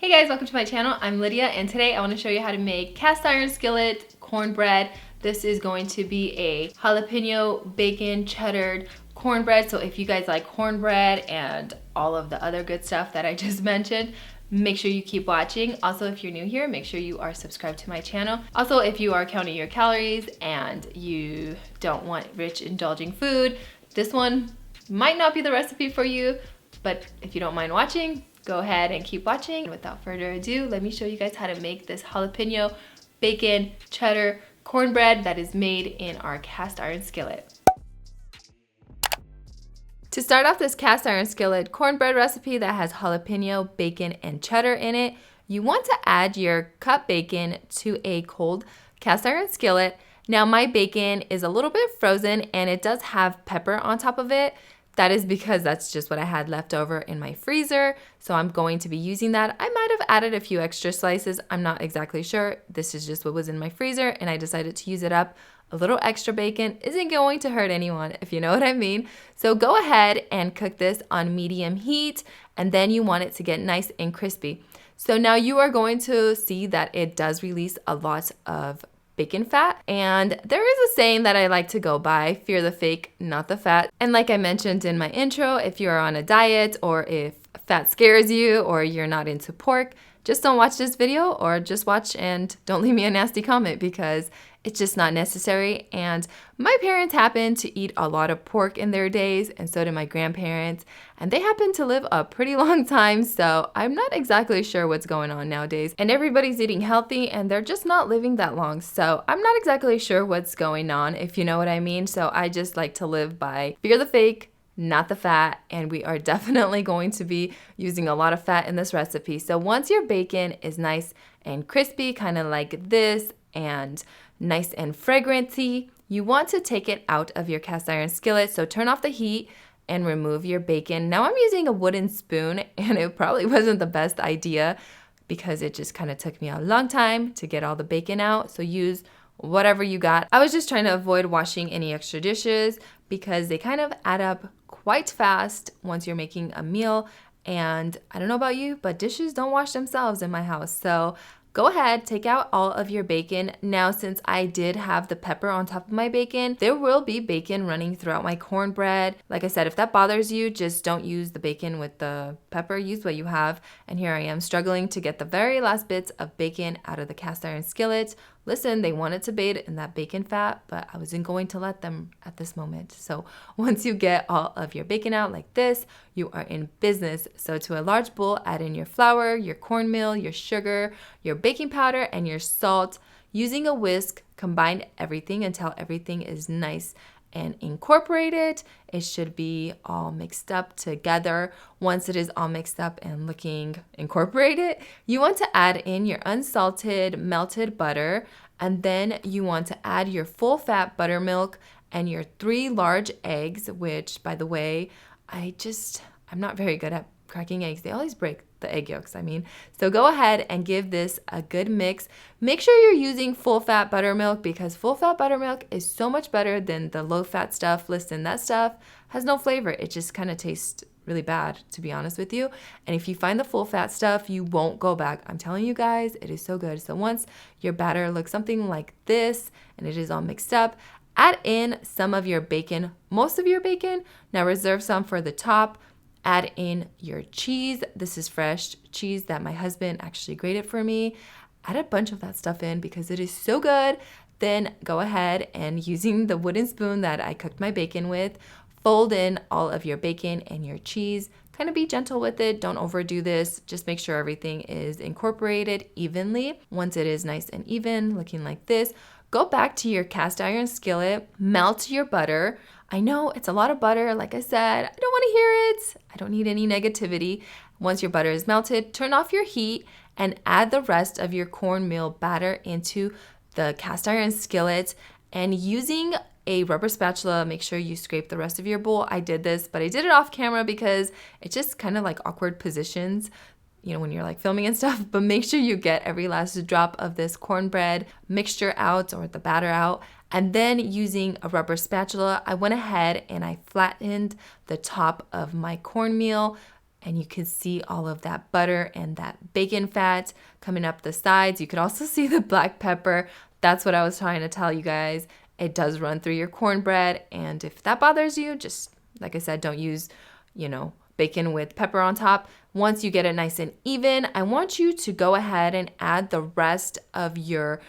Hey guys, welcome to my channel. I'm Lydia and today I want to show you how to make cast iron skillet cornbread. This is going to be a jalapeno bacon cheddar cornbread. So if you guys like cornbread and all of the other good stuff that I just mentioned, make sure you keep watching. Also, if you're new here, make sure you are subscribed to my channel. Also, if you are counting your calories and you don't want rich indulging food, this one might not be the recipe for you, but if you don't mind watching, go ahead and keep watching. Without further ado, let me show you guys how to make this jalapeno bacon cheddar cornbread that is made in our cast iron skillet. To start off this cast iron skillet cornbread recipe that has jalapeno, bacon, and cheddar in it, you want to add your cut bacon to a cold cast iron skillet. Now my bacon is a little bit frozen and it does have pepper on top of it. That is because that's just what I had left over in my freezer, so I'm going to be using that. I might have added a few extra slices, I'm not exactly sure. This is just what was in my freezer and I decided to use it up. A little extra bacon isn't going to hurt anyone, if you know what I mean. So go ahead and cook this on medium heat, and then you want it to get nice and crispy. So now you are going to see that it does release a lot of bacon fat, and there is a saying that I like to go by: fear the fake, not the fat. And like I mentioned in my intro, if you're on a diet or if fat scares you or you're not into pork, just don't watch this video, or just watch and don't leave me a nasty comment because it's just not necessary. And my parents happen to eat a lot of pork in their days, and so did my grandparents, and they happen to live a pretty long time, so I'm not exactly sure what's going on nowadays. And everybody's eating healthy and they're just not living that long, so I'm not exactly sure what's going on, if you know what I mean. So I just like to live by fear the fake, not the fat, and we are definitely going to be using a lot of fat in this recipe. So once your bacon is nice and crispy, kind of like this, and nice and fragranty, you want to take it out of your cast iron skillet. So turn off the heat and remove your bacon. Now I'm using a wooden spoon, and it probably wasn't the best idea because it just kind of took me a long time to get all the bacon out. So use whatever you got. I was just trying to avoid washing any extra dishes because they kind of add up quite fast once you're making a meal. And I don't know about you, but dishes don't wash themselves in my house. So go ahead, take out all of your bacon. Now, since I did have the pepper on top of my bacon, there will be bacon running throughout my cornbread. Like I said, if that bothers you, just don't use the bacon with the pepper. Use what you have. And here I am struggling to get the very last bits of bacon out of the cast iron skillet. Listen, they wanted to bathe in that bacon fat, but I wasn't going to let them at this moment. So once you get all of your bacon out like this, you are in business. So to a large bowl, add in your flour, your cornmeal, your sugar, your baking powder, and your salt. Using a whisk, combine everything until everything is nice and incorporated. It should be all mixed up together. Once it is all mixed up and looking incorporated, you want to add in your unsalted melted butter, and then you want to add your full fat buttermilk and your 3 large eggs, which, by the way, I'm not very good at cracking eggs. They always break the egg yolks, So go ahead and give this a good mix. Make sure you're using full fat buttermilk because full fat buttermilk is so much better than the low fat stuff. Listen, that stuff has no flavor. It just kind of tastes really bad, to be honest with you. And if you find the full fat stuff, you won't go back. I'm telling you guys, it is so good. So once your batter looks something like this and it is all mixed up, add in some of your bacon, most of your bacon. Now reserve some for the top. Add in your cheese. This is fresh cheese that my husband actually grated for me. Add a bunch of that stuff in because it is so good. Then go ahead and, using the wooden spoon that I cooked my bacon with, fold in all of your bacon and your cheese. Kind of be gentle with it. Don't overdo this. Just make sure everything is incorporated evenly. Once it is nice and even, looking like this, go back to your cast iron skillet, melt your butter. I know it's a lot of butter. Like I said, I don't want to hear it. I don't need any negativity. Once your butter is melted, turn off your heat and add the rest of your cornmeal batter into the cast iron skillet. And using a rubber spatula, make sure you scrape the rest of your bowl. I did this, but I did it off camera because it's just kind of like awkward positions, when you're like filming and stuff. But make sure you get every last drop of this cornbread mixture out, or the batter out. And then using a rubber spatula, I went ahead and I flattened the top of my cornmeal and you can see all of that butter and that bacon fat coming up the sides. You could also see the black pepper. That's what I was trying to tell you guys. It does run through your cornbread, and if that bothers you, just like I said, don't use, bacon with pepper on top. Once you get it nice and even, I want you to go ahead and add the rest of your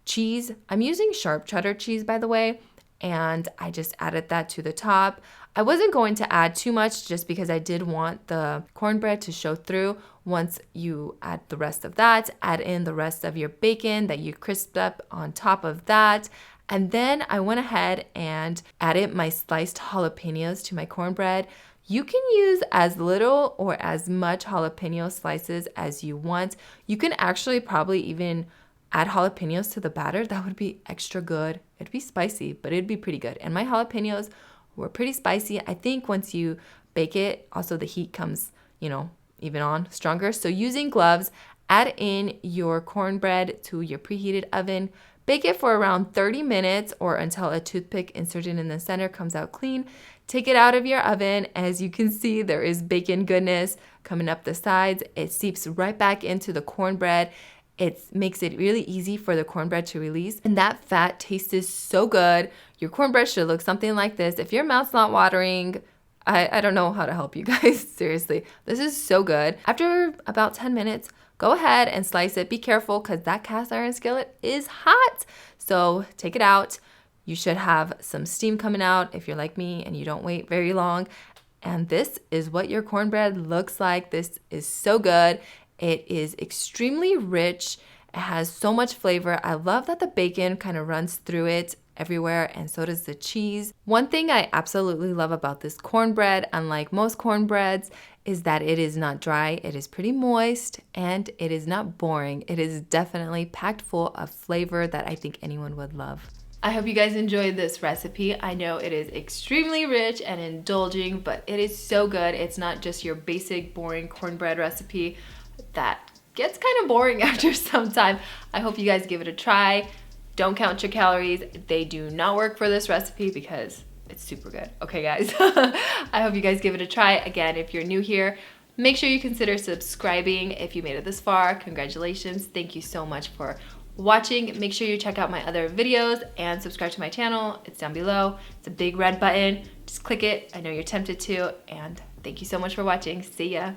cheese. I'm using sharp cheddar cheese, by the way, and I just added that to the top. I wasn't going to add too much just because I did want the cornbread to show through. Once you add the rest of that, add in the rest of your bacon that you crisped up on top of that. And then I went ahead and added my sliced jalapenos to my cornbread. You can use as little or as much jalapeno slices as you want. You can actually probably even add jalapenos to the batter. That would be extra good. It'd be spicy, but it'd be pretty good. And my jalapenos were pretty spicy. I think once you bake it, also the heat comes, even on stronger. So using gloves, add in your cornbread to your preheated oven. Bake it for around 30 minutes or until a toothpick inserted in the center comes out clean. Take it out of your oven. As you can see, there is bacon goodness coming up the sides. It seeps right back into the cornbread. It makes it really easy for the cornbread to release. And that fat tastes so good. Your cornbread should look something like this. If your mouth's not watering, I don't know how to help you guys. Seriously, this is so good. After about 10 minutes, go ahead and slice it. Be careful because that cast iron skillet is hot. So take it out. You should have some steam coming out if you're like me and you don't wait very long. And this is what your cornbread looks like. This is so good. It is extremely rich. It has so much flavor. I love that the bacon kind of runs through it everywhere, and so does the cheese. One thing I absolutely love about this cornbread, unlike most cornbreads, is that it is not dry. It is pretty moist, and it is not boring. It is definitely packed full of flavor that I think anyone would love. I hope you guys enjoyed this recipe. I know it is extremely rich and indulging, but it is so good. It's not just your basic boring cornbread recipe that gets kind of boring after some time. I hope you guys give it a try. Don't count your calories. They do not work for this recipe because it's super good. Okay, guys. I hope you guys give it a try. Again, if you're new here, make sure you consider subscribing. If you made it this far, congratulations. Thank you so much for watching. Make sure you check out my other videos and subscribe to my channel. It's down below. It's a big red button. Just click it. I know you're tempted to. And thank you so much for watching. See ya.